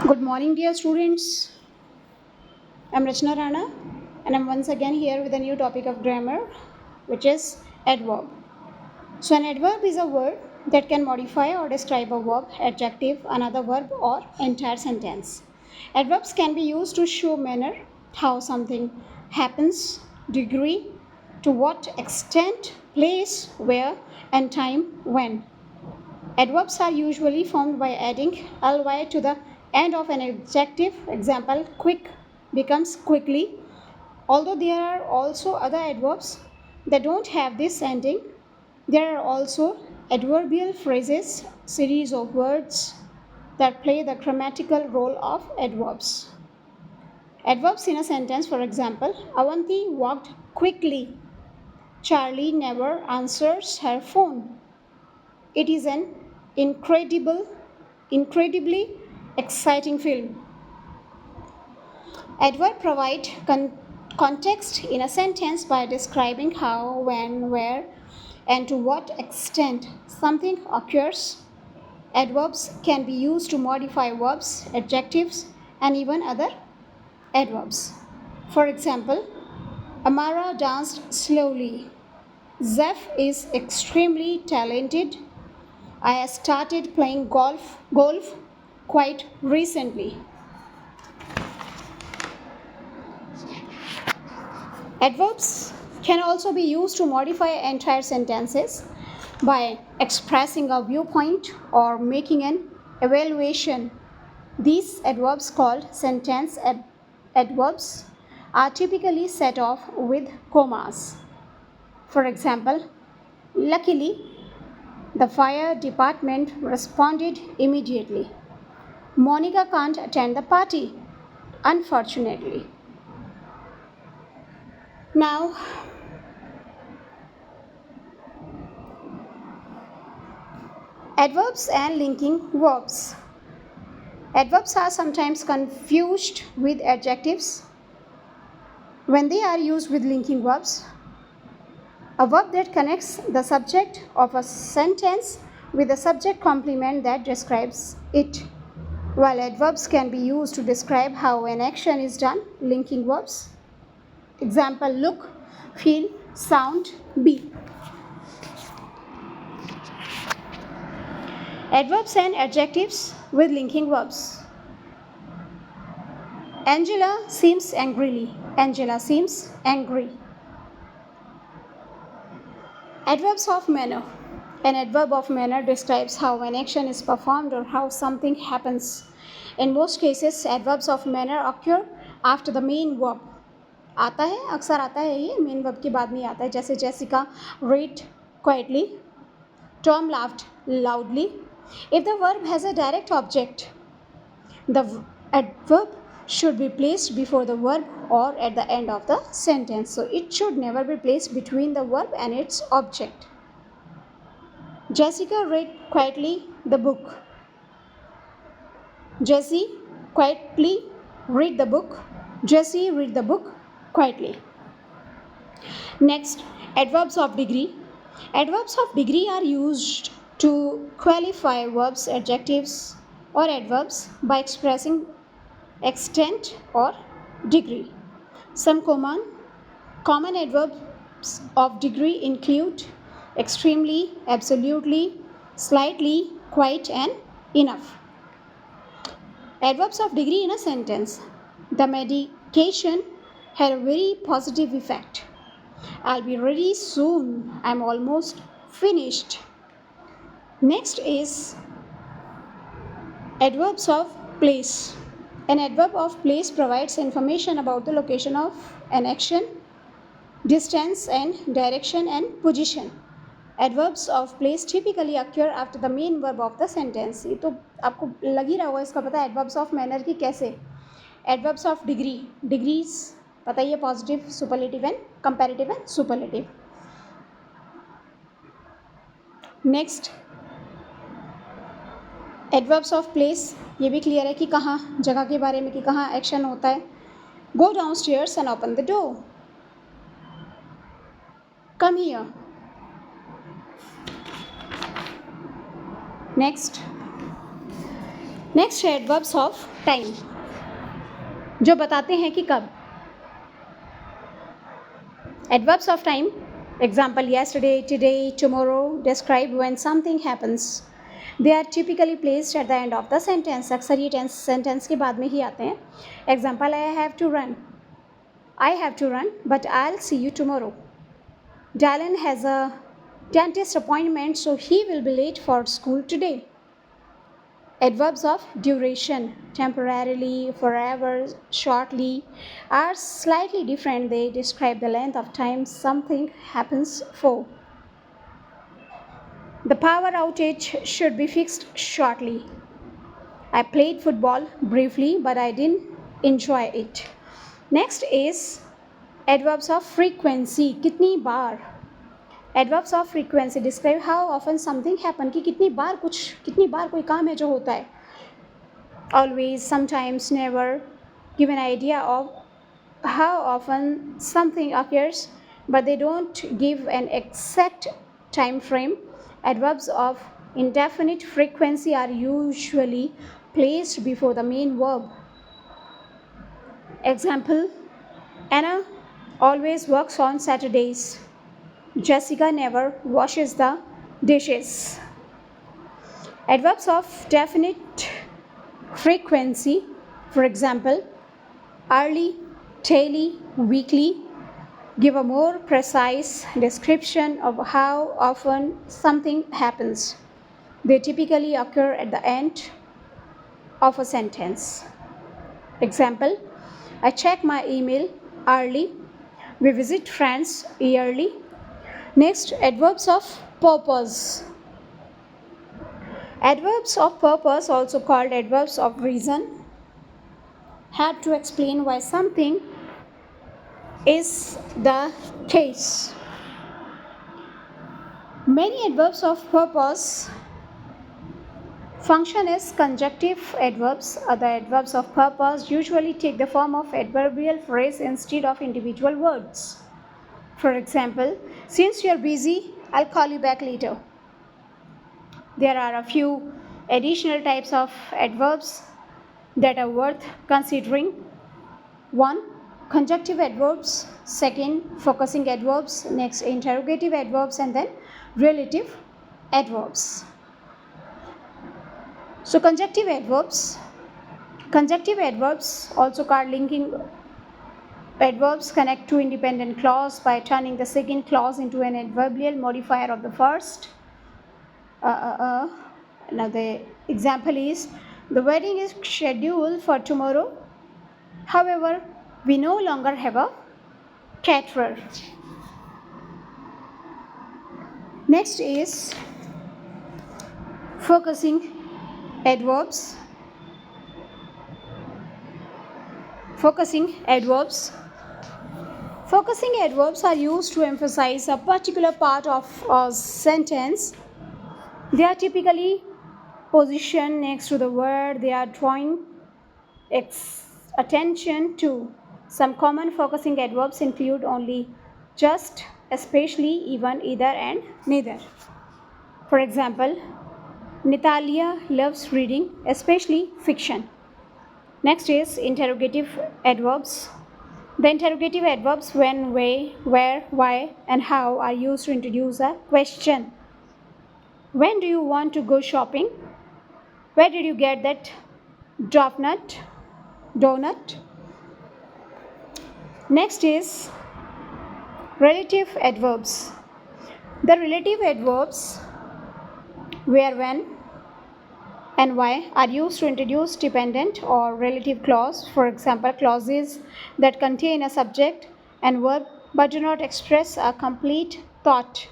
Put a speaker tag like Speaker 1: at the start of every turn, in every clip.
Speaker 1: Good morning, dear students. I'm Rachna Rana, and I'm once again here with a new topic of grammar, which is adverb. So, an adverb is a word that can modify or describe a verb, adjective, another verb, or entire sentence. Adverbs can be used to show manner, how something happens, degree, to what extent, place, where, and time, when. Adverbs are usually formed by adding ly to the end of an adjective. Example, quick becomes quickly. Although there are also other adverbs that don't have this ending, there are also adverbial phrases, series of words that play the grammatical role of adverbs. Adverbs in a sentence, for example, Avanti walked quickly. Charlie never answers her phone. It is an incredibly exciting film. Adverb provide context in a sentence by describing how, when, where, and to what extent something occurs. Adverbs can be used to modify verbs, adjectives, and even other adverbs. For example, Amara danced slowly. Zeph is extremely talented. I started playing golf quite recently. Adverbs can also be used to modify entire sentences by expressing a viewpoint or making an evaluation. These adverbs, called sentence adverbs, are typically set off with commas. For example, luckily, the fire department responded immediately. Monica can't attend the party, unfortunately. Now, adverbs and linking verbs. Adverbs are sometimes confused with adjectives when they are used with linking verbs. A verb that connects the subject of a sentence with the subject complement that describes it. While adverbs can be used to describe how an action is done, linking verbs. Example, look, feel, sound, be. Adverbs and adjectives with linking verbs. Angela seems angrily. Angela seems angry. Adverbs of manner. An adverb of manner describes how an action is performed or how something happens. In most cases, adverbs of manner occur after the main verb. आता है, अक्सर आता है ये main verb के बाद में आता है, जैसे Jessica read quietly, Tom laughed loudly. If the verb has a direct object, the adverb should be placed before the verb or at the end of the sentence. So it should never be placed between the verb and its object. Jessica read quietly the book. Jessie quietly read the book. Jessie read the book quietly. Next, adverbs of degree. Adverbs of degree are used to qualify verbs, adjectives, or adverbs by expressing extent or degree. Some common adverbs of degree include extremely, absolutely, slightly, quite, and enough. Adverbs of degree in a sentence. The medication had a very positive effect. I'll be ready soon. I'm almost finished. Next is adverbs of place. An adverb of place provides information about the location of an action, distance and direction and position. Adverbs of place typically occur after the main verb of the sentence. ये तो आपको लग ही रहा होगा इसका पता है adverbs of manner की कैसे. Adverbs of degree. Degrees पता ही है positive, superlative and comparative and superlative. Next, adverbs of place. ये भी क्लियर है कि कहाँ जगह के बारे में कि कहाँ एक्शन होता है. Go downstairs and open the door. Come here. Next, next है एडवर्ब्स ऑफ टाइम, जो बताते हैं कि कब. Adverbs of time, example yesterday, today, tomorrow, describe when something happens. They are typically placed at the end of the sentence. अक्सर ये tense sentence के बाद में ही आते हैं. Example, I have to run. I have to run, but I'll see you tomorrow. Dylan has a dentist appointment, so he will be late for school today. Adverbs of duration, temporarily, forever, shortly, are slightly different. They describe the length of time something happens for. The power outage should be fixed shortly. I played football briefly, but I didn't enjoy it. Next is adverbs of frequency. कितनी बार. Adverbs of frequency describe how often something happen, कि कितनी बार कोई काम है जो होता है. Always, sometimes, never. Give an idea of how often something occurs, but they don't give an exact time frame. Adverbs of indefinite frequency are usually placed before the main verb. Example, Anna always works on Saturdays. Jessica never washes the dishes. Adverbs of definite frequency, for example, hourly, daily, weekly, give a more precise description of how often something happens. They typically occur at the end of a sentence. Example, I check my email hourly. We visit friends yearly. Next, adverbs of purpose. Adverbs of purpose, also called adverbs of reason, have to explain why something is the case. Many adverbs of purpose function as conjunctive adverbs. Other adverbs of purpose usually take the form of adverbial phrase instead of individual words. For example, since you are busy, I'll call you back later. There are a few additional types of adverbs that are worth considering. 1. Conjunctive adverbs. 2. Focusing adverbs. Next, interrogative adverbs, and then relative adverbs. So, conjunctive adverbs. Conjunctive adverbs, also called linking adverbs, connect to independent clause by turning the second clause into an adverbial modifier of the first. Now the example is, the wedding is scheduled for tomorrow. However, we no longer have a caterer. Next is focusing adverbs. Focusing adverbs. Focusing adverbs are used to emphasize a particular part of a sentence. They are typically positioned next to the word they are drawing attention to. Some common focusing adverbs include only, just, especially, even, either, and neither. For example, Natalia loves reading, especially fiction. Next is interrogative adverbs. The interrogative adverbs when, where, why, and how are used to introduce a question. When do you want to go shopping? Where did you get that donut? Next is relative adverbs. The relative adverbs where, when, and why are used to introduce dependent or relative clause. For example, clauses that contain a subject and verb but do not express a complete thought.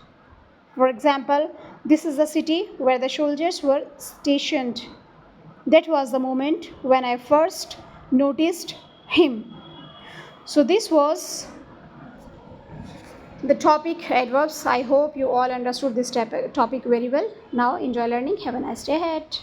Speaker 1: For example, this is the city where the soldiers were stationed. That was the moment when I first noticed him. So this was the topic adverbs. I hope you all understood this topic very well. Now enjoy learning. Have a nice day ahead.